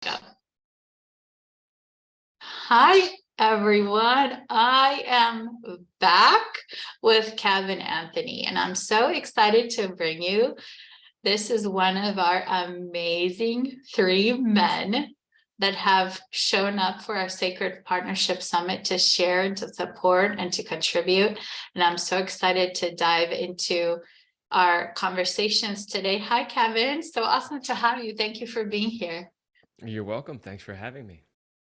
Go. Hi, everyone. I am back with Kevin Anthony, and I'm so excited to bring you. This is one of our amazing three men that have shown up for our Sacred Partnership Summit to share and to support and to contribute. And I'm so excited to dive into our conversations today. Hi, Kevin. So awesome to have you. Thank you for being here. You're welcome. Thanks for having me.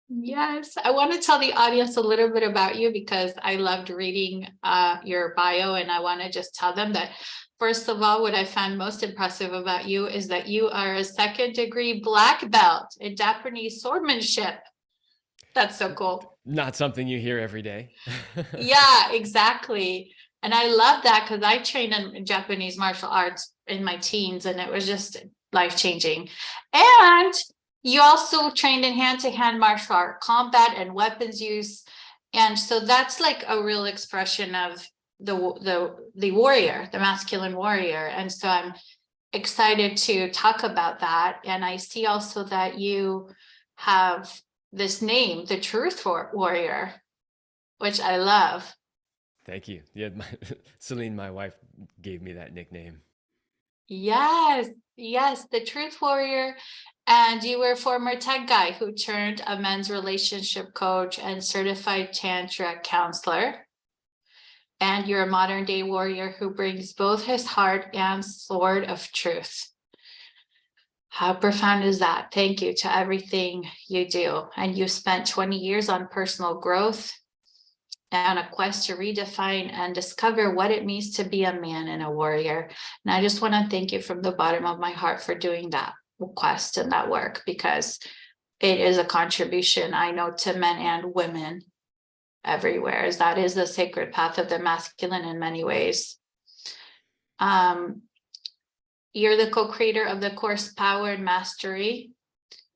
Yes, I want to tell the audience a little bit about you because I loved reading your bio, and I want to just tell them that, first of all, what I found most impressive about you is that you are a second-degree black belt in Japanese swordsmanship. That's so cool. Not something you hear every day. Yeah, exactly. And I love that because I trained in Japanese martial arts in my teens, and it was just life-changing. And you also trained in hand-to-hand martial art combat and weapons use. And so that's like a real expression of the warrior, the masculine warrior. And so I'm excited to talk about that. And I see also that you have this name, the Truth Warrior, which I love. Thank you. Yeah, Celine, my wife, gave me that nickname. Yes, yes, the Truth Warrior. And you were a former tech guy who turned a men's relationship coach and certified tantra counselor. And you're a modern day warrior who brings both his heart and sword of truth. How profound is that? Thank you to everything you do. And you spent 20 years on personal growth and a quest to redefine and discover what it means to be a man and a warrior. And I just want to thank you from the bottom of my heart for doing that quest and that work, because it is a contribution, I know, to men and women everywhere, as that is the sacred path of the masculine in many ways. Um, you're the co-creator of the course Power and Mastery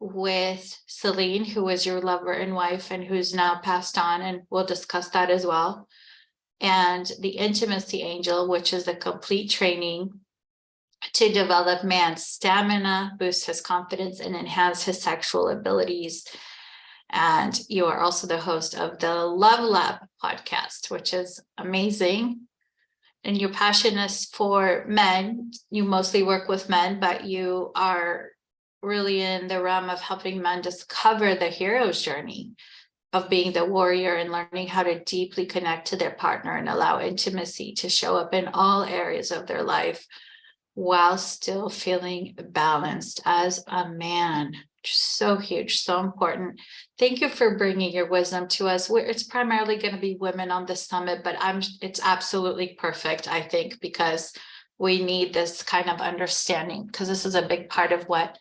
with Celine, who was your lover and wife and who's now passed on, and we'll discuss that as well. And the Intimacy Angel, which is the complete training to develop man's stamina, boost his confidence, and enhance his sexual abilities. And you are also the host of the Love Lab podcast, which is amazing. And your passion is for men. You mostly work with men, but you are really in the realm of helping men discover the hero's journey of being the warrior and learning how to deeply connect to their partner and allow intimacy to show up in all areas of their life while still feeling balanced as a man. So huge, so important. Thank you for bringing your wisdom to us. It's primarily going to be women on the summit, but it's absolutely perfect, I think, because we need this kind of understanding, because this is a big part of what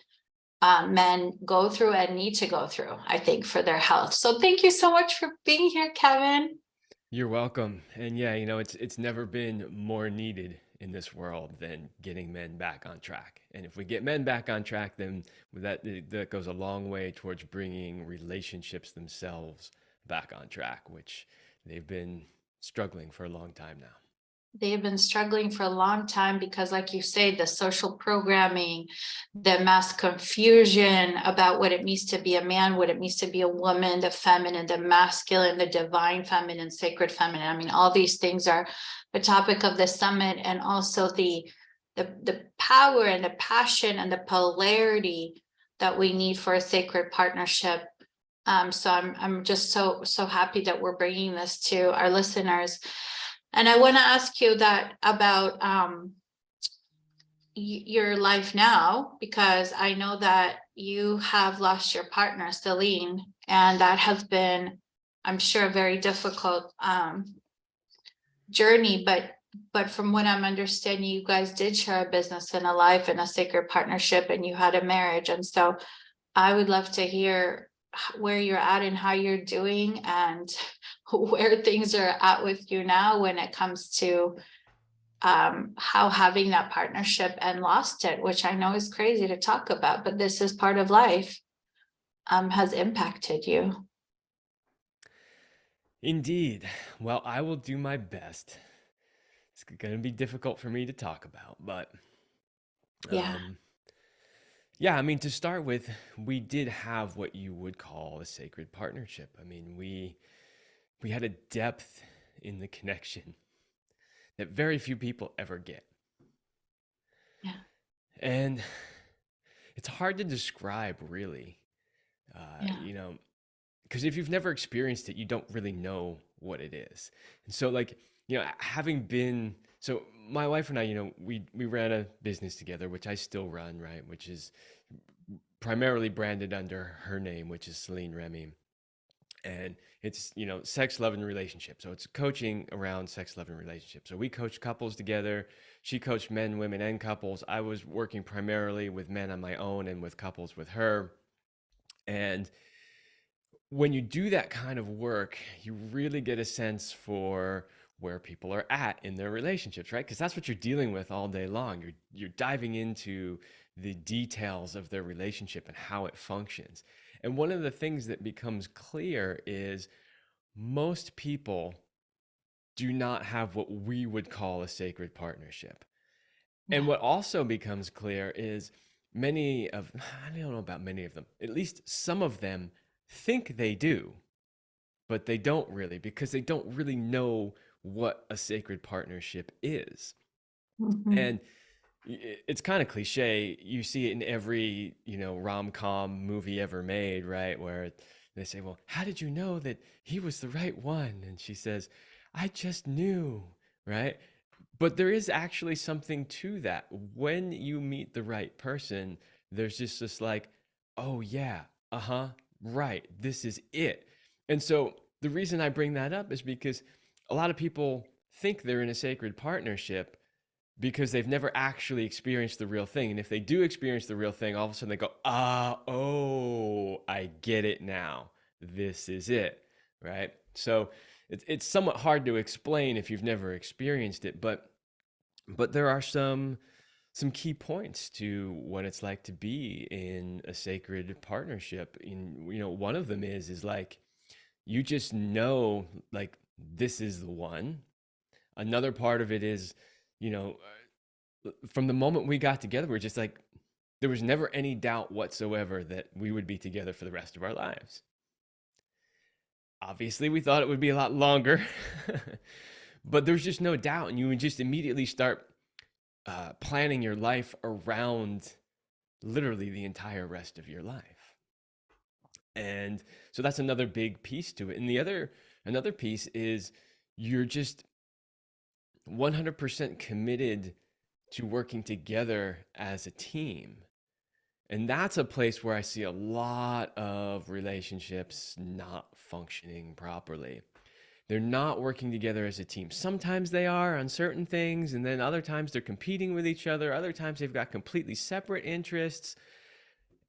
men go through and need to go through, I think, for their health. So thank you so much for being here, Kevin. You're welcome. And yeah, it's never been more needed in this world than getting men back on track. And if we get men back on track, then that goes a long way towards bringing relationships themselves back on track, which they've been struggling for a long time now. They've been struggling for a long time because, like you say, the social programming, the mass confusion about what it means to be a man, what it means to be a woman, the feminine, the masculine, the divine feminine, sacred feminine. I mean, all these things are the topic of the summit, and also the power and the passion and the polarity that we need for a sacred partnership. So I'm just so happy that we're bringing this to our listeners. And I want to ask you that about your life now, because I know that you have lost your partner, Celine, and that has been, I'm sure, a very difficult journey. But from what I'm understanding, you guys did share a business and a life and a sacred partnership, and you had a marriage. And so I would love to hear where you're at and how you're doing, and where things are at with you now when it comes to how having that partnership and lost it, which I know is crazy to talk about, but this is part of life, has impacted you. Indeed. Well, I will do my best. It's going to be difficult for me to talk about, but Yeah. um, Yeah, I mean, to start with, we did have what you would call a sacred partnership. I mean, we had a depth in the connection that very few people ever get. Yeah, And it's hard to describe, really. yeah, You know, because if you've never experienced it, you don't really know what it is. And so, like, having been so my wife and I, we ran a business together, which I still run, right? Which is primarily branded under her name, which is Celine Remy. And it's, sex, love, and relationship. So it's coaching around sex, love, and relationship. So we coach couples together. She coached men, women, and couples. I was working primarily with men on my own and with couples with her. And when you do that kind of work, you really get a sense for where people are at in their relationships, right? Because that's what you're dealing with all day long. You're diving into the details of their relationship and how it functions. And one of the things that becomes clear is most people do not have what we would call a sacred partnership. And yeah. what also becomes clear is many of, I don't know about many of them, at least some of them think they do, but they don't really, because they don't really know what a sacred partnership is. Mhm. And it's kind of cliche. You see it in every, rom-com movie ever made, right? Where they say, well, how did you know that he was the right one? And she says, I just knew, right? But there is actually something to that. When you meet the right person, there's just this like, oh yeah, uh-huh, right, this is it. And so the reason I bring that up is because a lot of people think they're in a sacred partnership because they've never actually experienced the real thing. And if they do experience the real thing, all of a sudden they go, oh, I get it now. This is it, right? So it's somewhat hard to explain if you've never experienced it, but there are some key points to what it's like to be in a sacred partnership. In one of them is like you just know like this is the one. Another part of it is, you know, from the moment we got together, we're just like there was never any doubt whatsoever that we would be together for the rest of our lives. Obviously, we thought it would be a lot longer, but there's just no doubt, and you would just immediately start planning your life around literally the entire rest of your life. And so that's another big piece to it. And another piece is you're just 100% committed to working together as a team. And that's a place where I see a lot of relationships not functioning properly. They're not working together as a team. Sometimes they are on certain things, and then other times they're competing with each other. Other times they've got completely separate interests,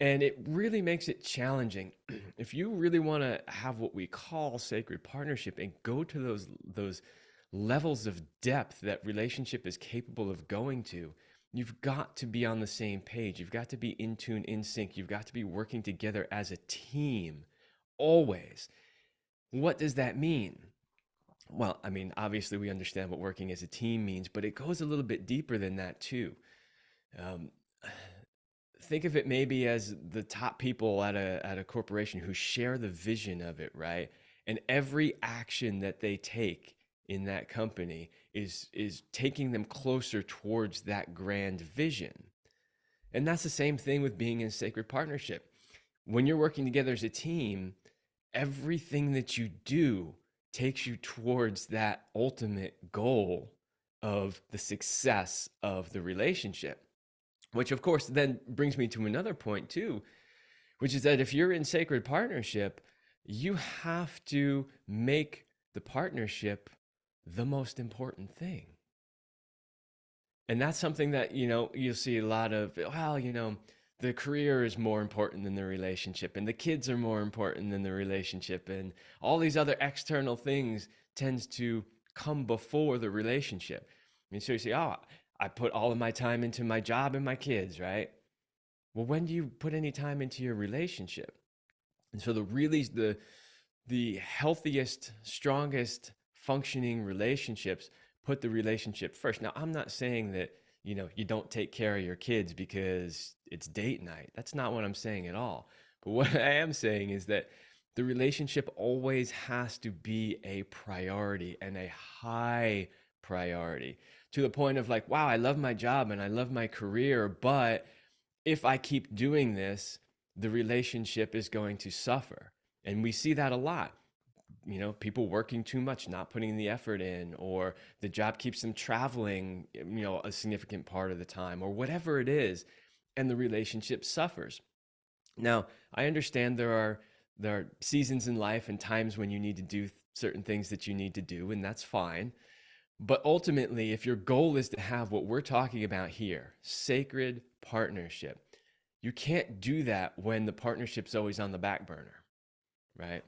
and it really makes it challenging. If you really want to have what we call sacred partnership and go to those levels of depth that relationship is capable of going to, you've got to be on the same page. You've got to be in tune, in sync. You've got to be working together as a team always. What does that mean? Well, I mean, obviously we understand what working as a team means, but it goes a little bit deeper than that too. Um, think of it maybe as the top people at a corporation who share the vision of it, right? And every action that they take in that company is taking them closer towards that grand vision. And that's the same thing with being in sacred partnership. When you're working together as a team, everything that you do takes you towards that ultimate goal of the success of the relationship. Which, of course, then brings me to another point, too, which is that if you're in sacred partnership, you have to make the partnership the most important thing. And that's something that, you'll see a lot of, well, the career is more important than the relationship, and the kids are more important than the relationship, and all these other external things tends to come before the relationship. And so you say, oh, I put all of my time into my job and my kids, right? Well, when do you put any time into your relationship? And so the healthiest, strongest functioning relationships put the relationship first. Now, I'm not saying that you don't take care of your kids because it's date night. That's not what I'm saying at all. But what I am saying is that the relationship always has to be a priority, and a high priority, to the point of like, wow, I love my job and I love my career, but if I keep doing this, the relationship is going to suffer. And we see that a lot. People working too much, not putting the effort in, or the job keeps them traveling, a significant part of the time, or whatever it is, and the relationship suffers. Now, I understand there are seasons in life and times when you need to do certain things that you need to do, and that's fine. But ultimately, if your goal is to have what we're talking about here, sacred partnership, you can't do that when the partnership's always on the back burner, right?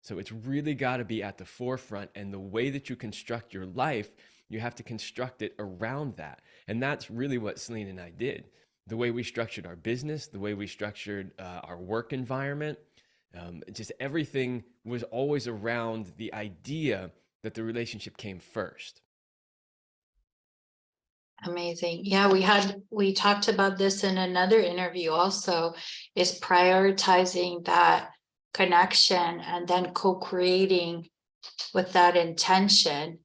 So it's really got to be at the forefront. And the way that you construct your life, you have to construct it around that. And that's really what Celine and I did. The way we structured our business, the way we structured our work environment, just everything was always around the idea that the relationship came first. Amazing. Yeah, we talked about this in another interview also, is prioritizing that connection and then co-creating with that intention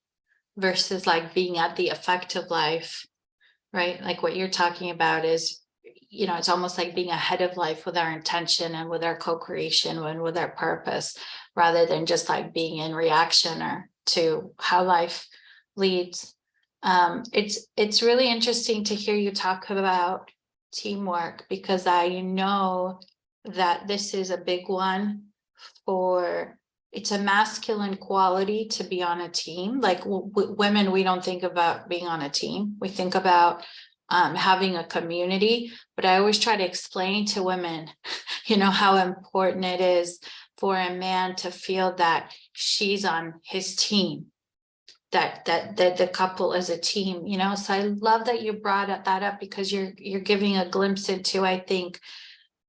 versus like being at the effective life, right? Like what you're talking about is, it's almost like being ahead of life with our intention and with our co-creation and with our purpose, rather than just like being in reaction or to how life leads. It's really interesting to hear you talk about teamwork, because I know that this is a big one. It's a masculine quality to be on a team. Like women, we don't think about being on a team. We think about having a community, but I always try to explain to women, how important it is for a man to feel that she's on his team, that the couple is a team, so I love that you brought that up, because you're giving a glimpse into, I think,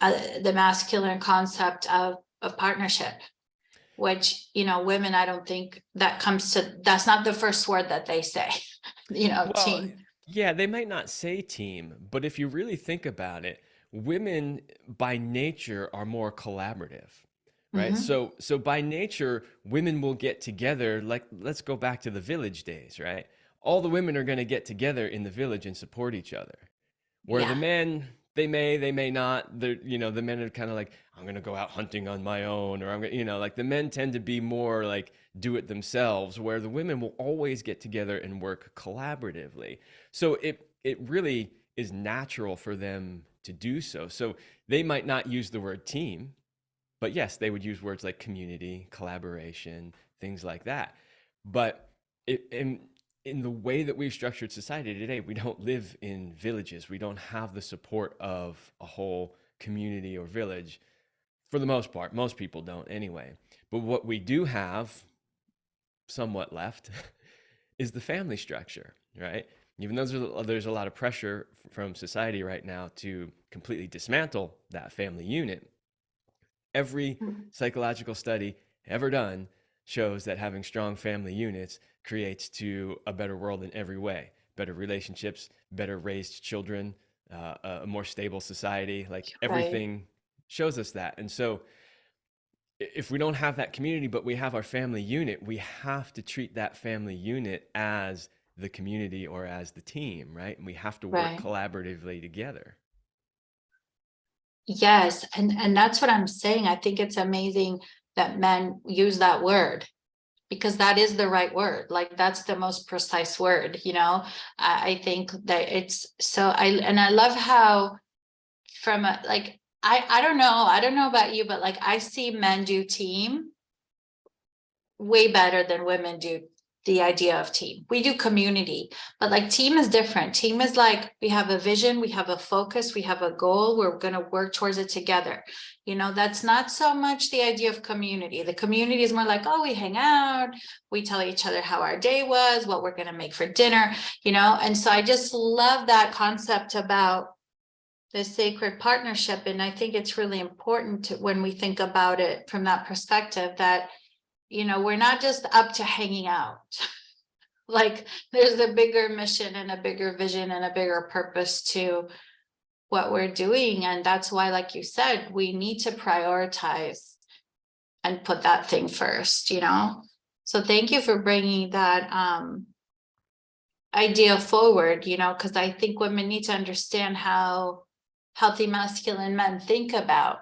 the masculine concept of partnership, which, women, I don't think that's not the first word that they say. Well, Team. yeah, they might not say team, but if you really think about it, women by nature are more collaborative, right? Hmm. So by nature, women will get together. Like, let's go back to the village days, right? All the women are going to get together in the village and support each other. Where Yeah. the men, they may not. The men are kind of like, I'm gonna go out hunting on my own, or I'm gonna, like the men tend to be more like do it themselves, where the women will always get together and work collaboratively. So it really is natural for them to do so. So they might not use the word team, but yes, they would use words like community, collaboration, things like that. But in the way that we've structured society today, we don't live in villages. We don't have the support of a whole community or village for the most part. Most people don't anyway. But what we do have somewhat left is the family structure, right? Even though there's a lot of pressure from society right now to completely dismantle that family unit, every psychological study ever done shows that having strong family units creates to a better world in every way. Better relationships, better raised children, a more stable society. Like Right. everything shows us that. And so if we don't have that community, but we have our family unit, we have to treat that family unit as the community or as the team, right? And we have to work Right. collaboratively together. Yes, and that's what I'm saying. I think it's amazing that men use that word, because that is the right word. Like that's the most precise word, I think that it's so I love how, from a like, I don't know about you, but like I see men do team way better than women do the idea of team. We do community, but like team is different. Team is like we have a vision, we have a focus, we have a goal, we're going to work towards it together. That's not so much the idea of community. The community is more like, oh, we hang out, we tell each other how our day was, what we're going to make for dinner, and so I just love that concept about the sacred partnership. And I think it's really important when we think about it from that perspective, that we're not just up to hanging out. Like there's a bigger mission and a bigger vision and a bigger purpose to what we're doing. And that's why, like you said, we need to prioritize and put that thing first, you know? So thank you for bringing that idea forward, you know, because I think women need to understand how healthy masculine men think about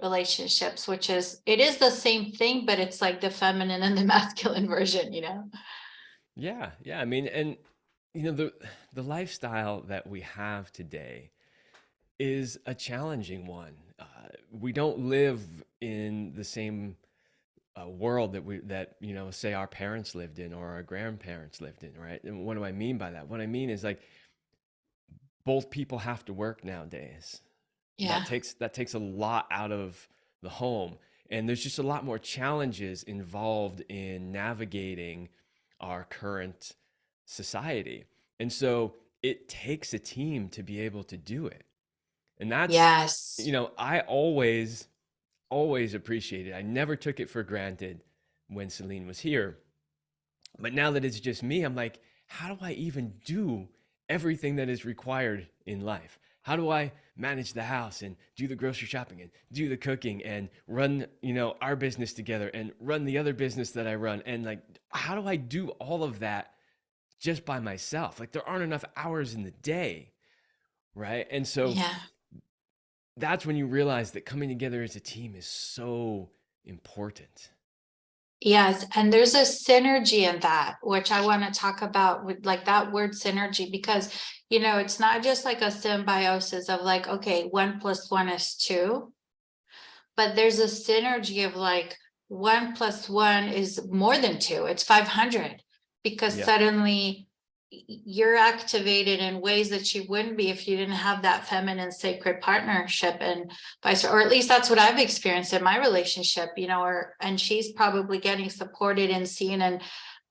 relationships, which is, it is the same thing, but it's like the feminine and the masculine version, you know? Yeah, yeah. I mean, and you know, the lifestyle that we have today is a challenging one. We don't live in the same world that you know, say our parents lived in or our grandparents lived in, right? And what do I mean by that? What I mean is like both people have to work nowadays. Yeah, That takes a lot out of the home, and there's just a lot more challenges involved in navigating our current society. And so it takes a team to be able to do it. And that's, yes, you know, I always appreciated. I never took it for granted when Celine was here. But now that it's just me, I'm like, how do I even do everything that is required in life? How do I manage the house and do the grocery shopping and do the cooking and run, you know, our business together and run the other business that I run? And like, how do I do all of that just by myself? Like, there aren't enough hours in the day, right? And so yeah. that's when you realize that coming together as a team is so important. Yes, and there's a synergy in that, which I want to talk about with like that word synergy, because you know, it's not just like a symbiosis of like, okay, 1 + 1 is 2, but there's a synergy of like 1 + 1 is more than 2, it's 500, because Yep. suddenly you're activated in ways that you wouldn't be if you didn't have that feminine sacred partnership, and vice, or at least that's what I've experienced in my relationship, you know, or and she's probably getting supported and seen and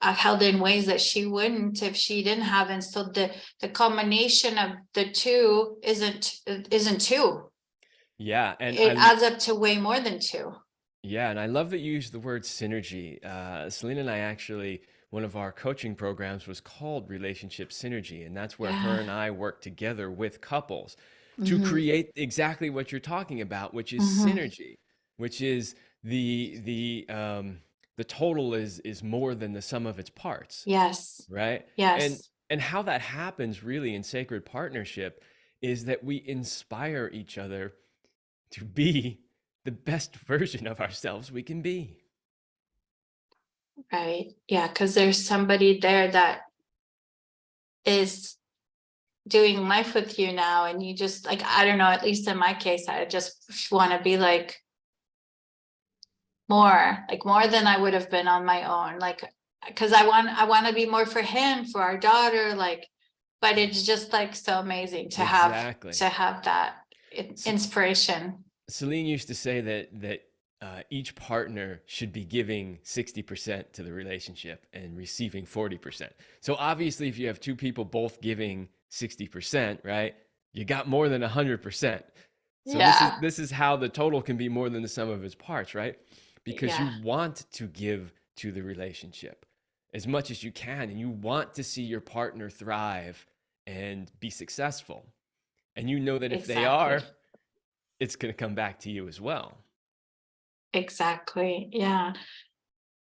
held in ways that she wouldn't if she didn't have. And so the combination of the two isn't two, Yeah. it adds up to way more than two. Yeah, and I love that you use the word synergy. Selena and I actually, one of our coaching programs was called Relationship Synergy, and that's where her Yeah. and I work together with couples to Hmm. create exactly what you're talking about, which is Hmm. synergy, which is the total is more than the sum of its parts, Yes. right? And Yes. and how that happens really in sacred partnership is that we inspire each other to be the best version of ourselves we can be. Right. Yeah. Because there's somebody there that is doing life with you now. And you just like, I don't know, at least in my case, I just want to be like more than I would have been on my own. Like, because I want to be more for him, for our daughter, like, but it's just like so amazing Exactly. to have that S- inspiration. Celine used to say that each partner should be giving 60% to the relationship and receiving 40%. So obviously, if you have two people both giving 60%, right, you got more than 100%. So Yeah. this is how the total can be more than the sum of its parts, right? Because you Yeah. want to give to the relationship as much as you can, and you want to see your partner thrive and be successful. And you know that if they Exactly. are, it's going to come back to you as well. Exactly. Yeah.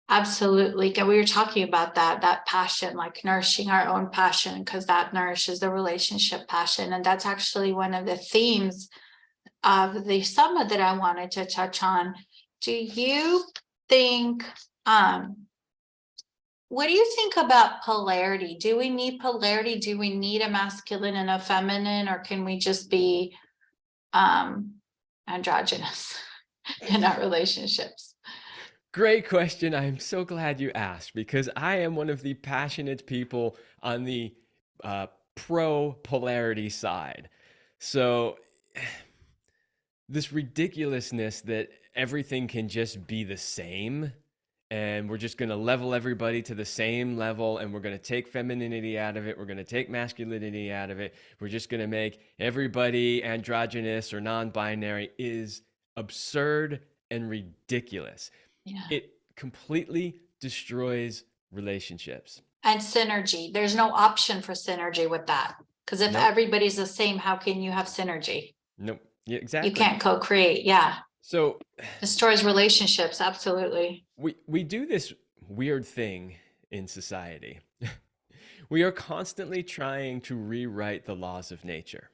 Absolutely. And we were talking about that passion, like nourishing our own passion, because that nourishes the relationship passion. And that's actually one of the themes of the summit that I wanted to touch on. Do you think, um, what do you think about polarity? Do we need polarity? Do we need a masculine and a feminine, or can we just be um androgynous in our relationships? Great question. I'm so glad you asked because I am one of the passionate people on the pro polarity side. So, this ridiculousness that everything can just be the same and we're just going to level everybody to the same level and we're going to take femininity out of it, we're going to take masculinity out of it, we're just going to make everybody androgynous or non-binary is absurd and ridiculous. Yeah. It completely destroys relationships. And synergy. There's no option for synergy with that. Because if Nope. everybody's the same, how can you have synergy? Nope. Yeah, You exactly. can't co-create. Yeah. So Destroys relationships. Absolutely. we do this weird thing in society. We are constantly trying to rewrite the laws of nature.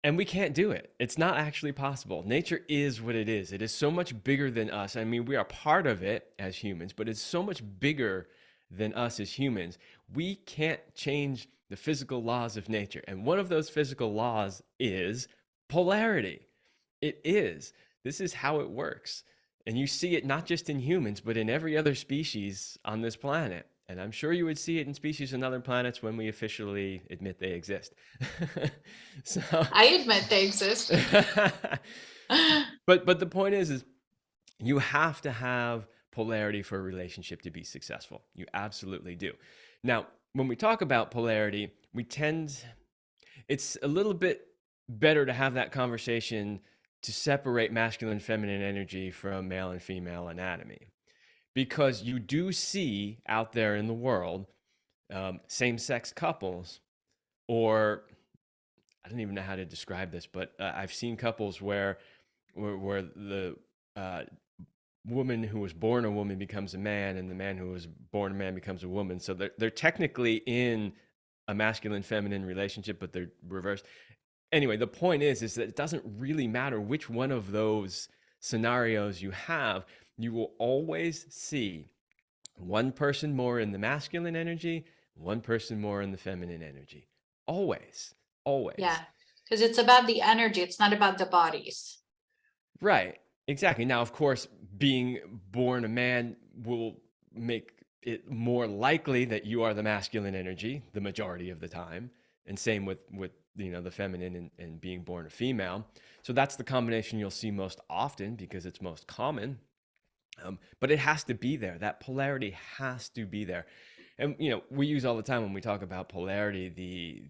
And we can't do it. It's not actually possible. Nature is what it is. It is so much bigger than us. I mean, we are part of it as humans, but it's so much bigger than us as humans. We can't change the physical laws of nature. And one of those physical laws is polarity. It is. This is how it works. And you see it not just in humans, but in every other species on this planet. And I'm sure you would see it in species on other planets when we officially admit they exist. So, I admit they exist. but the point is you have to have polarity for a relationship to be successful. You absolutely do. Now, when we talk about polarity, it's a little bit better to have that conversation to separate masculine and feminine energy from male and female anatomy, because you do see out there in the world same-sex couples, or I don't even know how to describe this, but I've seen couples where the uh, woman who was born a woman becomes a man, and the man who was born a man becomes a woman. So they're technically in a masculine feminine relationship, but they're reversed. Anyway, the point is that it doesn't really matter which one of those scenarios you have. You will always see one person more in the masculine energy, one person more in the feminine energy. Always, Yeah. always. Because it's about the energy. It's not about the bodies. Right. Exactly. Now, of course, being born a man will make it more likely that you are the masculine energy the majority of the time, and same with the feminine and being born a female. So that's the combination you'll see most often because it's most common. But it has to be there. That polarity has to be there. And we use all the time when we talk about polarity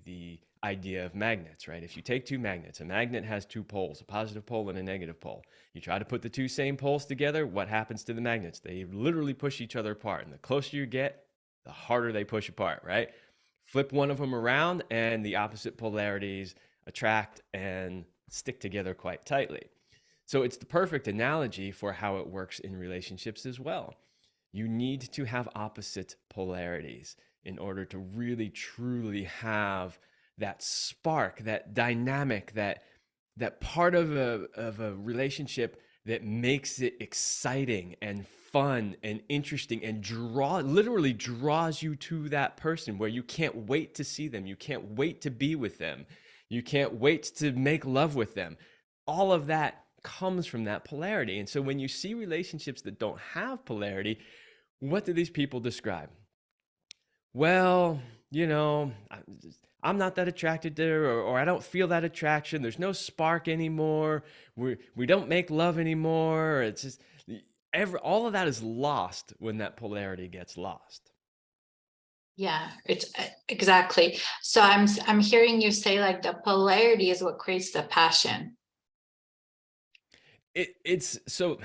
the idea of magnets, right? If you take two magnets, a magnet has two poles, a positive pole and a negative pole. You try to put the two same poles together, what happens to the magnets? They literally push each other apart. And the closer you get, the harder they push apart, right? Flip one of them around and the opposite polarities attract and stick together quite tightly. So it's the perfect analogy for how it works in relationships as well. You need to have opposite polarities in order to really truly have that spark, that dynamic, that part of a relationship that makes it exciting and fun and interesting and literally draws you to that person, where you can't wait to see them, you can't wait to be with them, you can't wait to make love with them. All of that comes from that polarity. And so when you see relationships that don't have polarity, what do these people describe? Well, I'm not that attracted to her, or I don't feel that attraction. There's no spark anymore. We don't make love anymore. It's just all of that is lost when that polarity gets lost. Yeah, it's exactly. So I'm hearing you say like the polarity is what creates the passion. It's so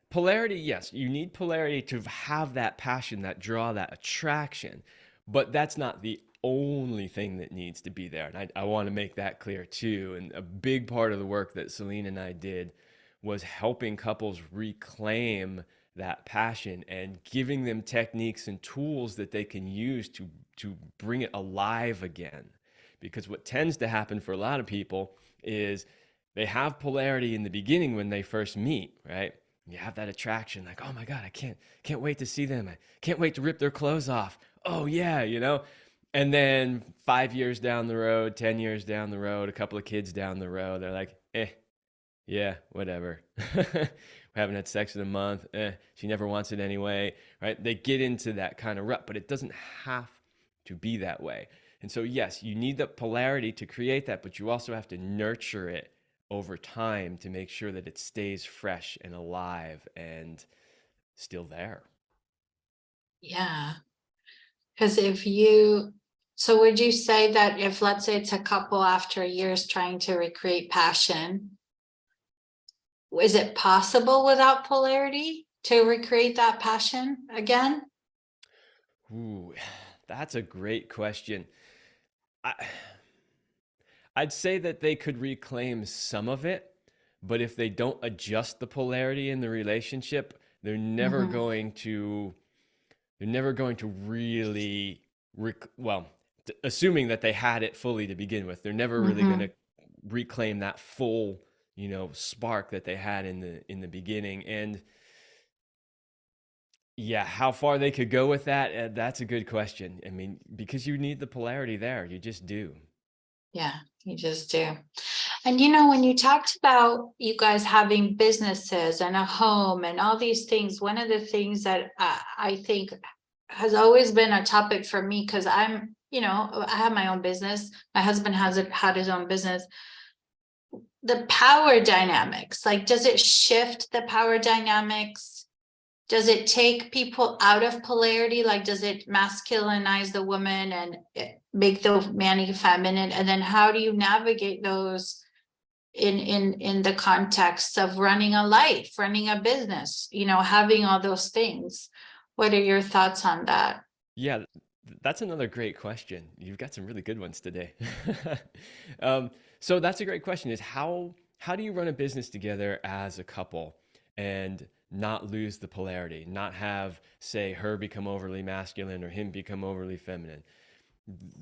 polarity, yes, you need polarity to have that passion, that draw, that attraction, but that's not the only thing that needs to be there. And I want to make that clear too. And a big part of the work that Celine and I did was helping couples reclaim that passion and giving them techniques and tools that they can use to bring it alive again. Because what tends to happen for a lot of people is they have polarity in the beginning when they first meet, right? You have that attraction, like, oh my God, I can't wait to see them. I can't wait to rip their clothes off. Oh yeah. And then 5 years down the road, 10 years down the road, a couple of kids down the road, they're like, yeah, whatever. We haven't had sex in a month. She never wants it anyway, right? They get into that kind of rut, but it doesn't have to be that way. And so, yes, you need the polarity to create that, but you also have to nurture it over time to make sure that it stays fresh and alive and still there. Yeah. Because so would you say that if, let's say it's a couple after years trying to recreate passion, is it possible without polarity to recreate that passion again? Ooh, that's a great question. I, I'd say that they could reclaim some of it, but if they don't adjust the polarity in the relationship, Mhm, they're never going to really well, assuming that they had it fully to begin with, they're never really going to mhm. reclaim that full, spark that they had in the beginning. And yeah, how far they could go with that, that's a good question. I mean, because you need the polarity there, you just do. Yeah, you just do. And when you talked about you guys having businesses and a home and all these things, one of the things that I think has always been a topic for me, because I have my own business. My husband had his own business. The power dynamics, like, does it shift the power dynamics? Does it take people out of polarity? Like, does it masculinize the woman and make the man feminine? And then how do you navigate those in the context of running a life, running a business, having all those things? What are your thoughts on that? Yeah, that's another great question. You've got some really good ones today. So that's a great question, is how do you run a business together as a couple and not lose the polarity, not have, say, her become overly masculine or him become overly feminine?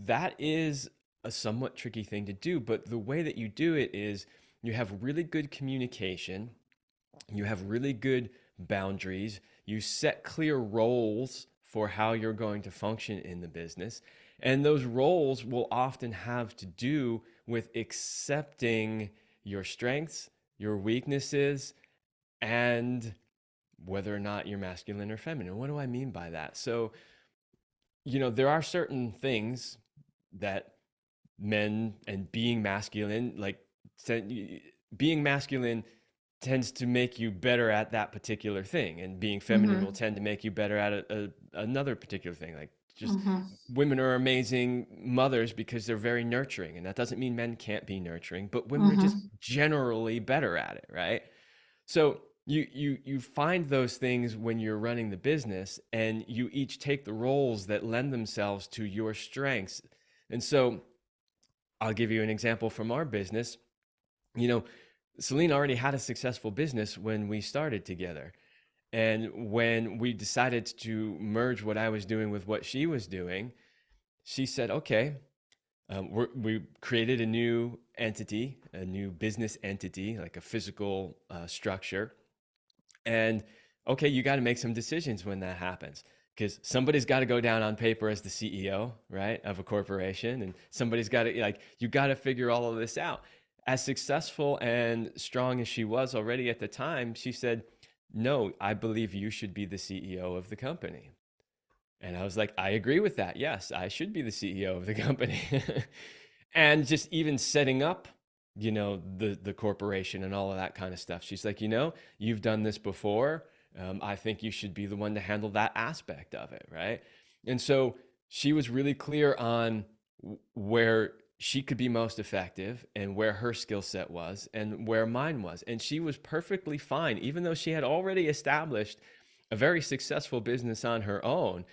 That is a somewhat tricky thing to do, but the way that you do it is you have really good communication, you have really good boundaries, you set clear roles for how you're going to function in the business. And those roles will often have to do with accepting your strengths, your weaknesses, and whether or not you're masculine or feminine. What do I mean by that? So, there are certain things that men and being masculine, like being masculine tends to make you better at that particular thing, and being feminine will Mm-hmm. tend to make you better at another particular thing. Like, just Mm-hmm. women are amazing mothers because they're very nurturing, and that doesn't mean men can't be nurturing, but women are just Mm-hmm. generally better at it, right? So you find those things when you're running the business, and you each take the roles that lend themselves to your strengths. And so I'll give you an example from our business. You know, Celine already had a successful business when we started together. And when we decided to merge what I was doing with what she was doing, she said, okay, we created a new entity, a new business entity, like a physical structure. And okay, you got to make some decisions when that happens, because somebody's got to go down on paper as the CEO, right, of a corporation, and somebody's got to, like, you got to figure all of this out. As successful and strong as she was already at the time, she said, "No, I believe you should be the CEO of the company." And I was like, I agree with that. Yes, I should be the CEO of the company. And just even setting up, the corporation and all of that kind of stuff. She's like, you've done this before. I think you should be the one to handle that aspect of it, right? And so she was really clear on where she could be most effective and where her skill set was and where mine was. And she was perfectly fine, even though she had already established a very successful business on her own.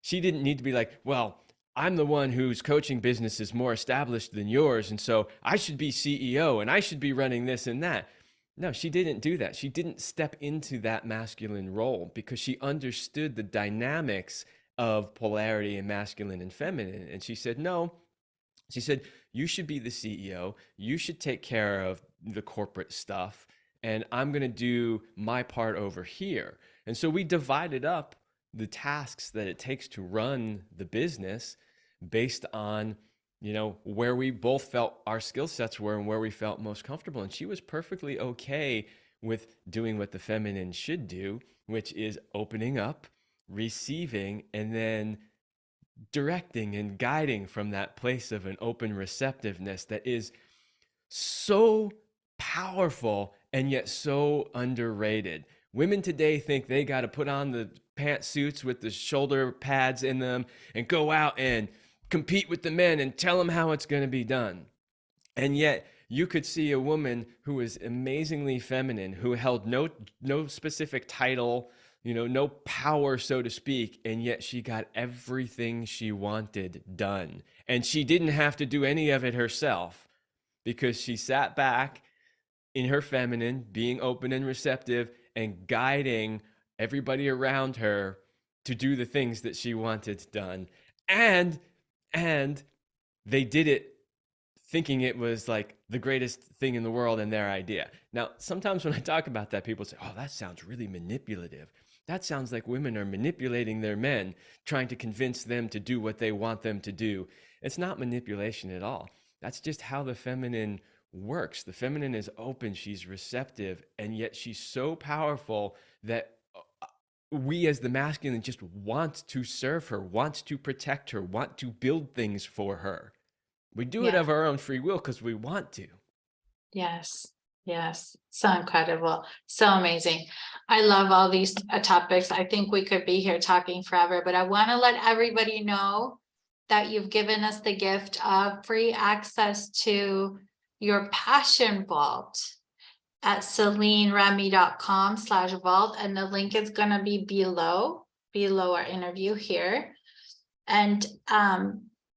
She didn't need to be like, well, I'm the one whose coaching business is more established than yours, and so I should be CEO and I should be running this and that. No, she didn't do that. She didn't step into that masculine role because she understood the dynamics of polarity and masculine and feminine. And she said, no, she said, you should be the CEO. You should take care of the corporate stuff. And I'm going to do my part over here. And so we divided up the tasks that it takes to run the business based on, where we both felt our skill sets were and where we felt most comfortable. And she was perfectly okay with doing what the feminine should do, which is opening up, receiving, and then directing and guiding from that place of an open receptiveness that is so powerful and yet so underrated. Women today think they got to put on the pantsuits with the shoulder pads in them and go out and compete with the men and tell them how it's going to be done. And yet you could see a woman who was amazingly feminine, who held no specific title, no power, so to speak, and yet she got everything she wanted done. And she didn't have to do any of it herself because she sat back in her feminine, being open and receptive, and guiding everybody around her to do the things that she wanted done. And and they did it thinking it was like the greatest thing in the world and their idea. Now, sometimes when I talk about that, people say, "Oh, that sounds really manipulative. That sounds like women are manipulating their men, trying to convince them to do what they want them to do." It's not manipulation at all. That's just how the feminine works. The feminine is open, she's receptive, and yet she's so powerful that we as the masculine just want to serve her, want to protect her, want to build things for her. We do it Yeah. of our own free will because we want to. Yes. Yes. So incredible. So amazing. I love all these topics. I think we could be here talking forever, but I want to let everybody know that you've given us the gift of free access to your passion vault at CelineRemy.com/vault. And the link is going to be below our interview here. And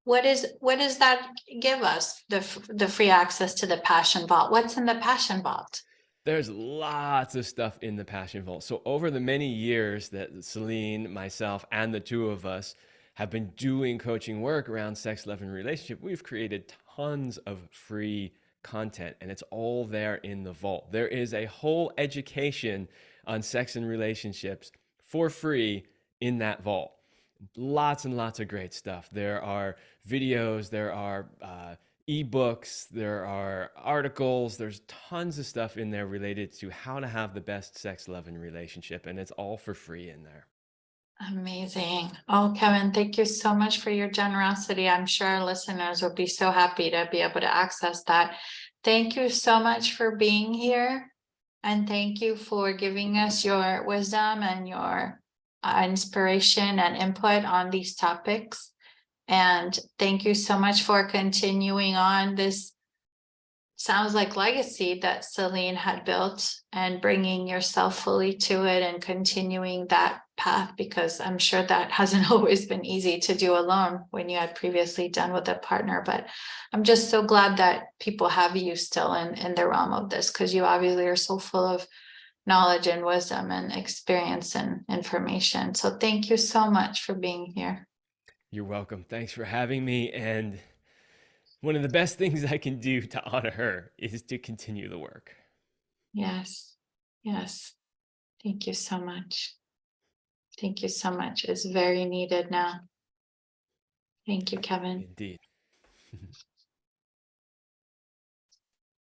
what does that give us, the free access to the passion vault? What's in the passion vault? There's lots of stuff in the Passion Vault. So, over the many years that Celine, myself, and the two of us have been doing coaching work around sex, love, and relationship, we've created tons of free content, and it's all there in the vault. There is a whole education on sex and relationships for free in that vault. Lots and lots of great stuff. There are videos, there are ebooks, there are articles, there's tons of stuff in there related to how to have the best sex, love, and relationship, and it's all for free in there. Amazing. Oh, Kevin, thank you so much for your generosity. I'm sure our listeners will be so happy to be able to access that. Thank you so much for being here. And thank you for giving us your wisdom and your inspiration and input on these topics. And thank you so much for continuing on this, sounds like, legacy that Celine had built, and bringing yourself fully to it and continuing that path, because I'm sure that hasn't always been easy to do alone when you had previously done with a partner. But I'm just so glad that people have you still in the realm of this, because you obviously are so full of knowledge and wisdom and experience and information. So thank you so much for being here. You're welcome. Thanks for having me. And one of the best things I can do to honor her is to continue the work. Yes. Yes. Thank you so much. Thank you so much. It's very needed now. Thank you, Kevin. Indeed.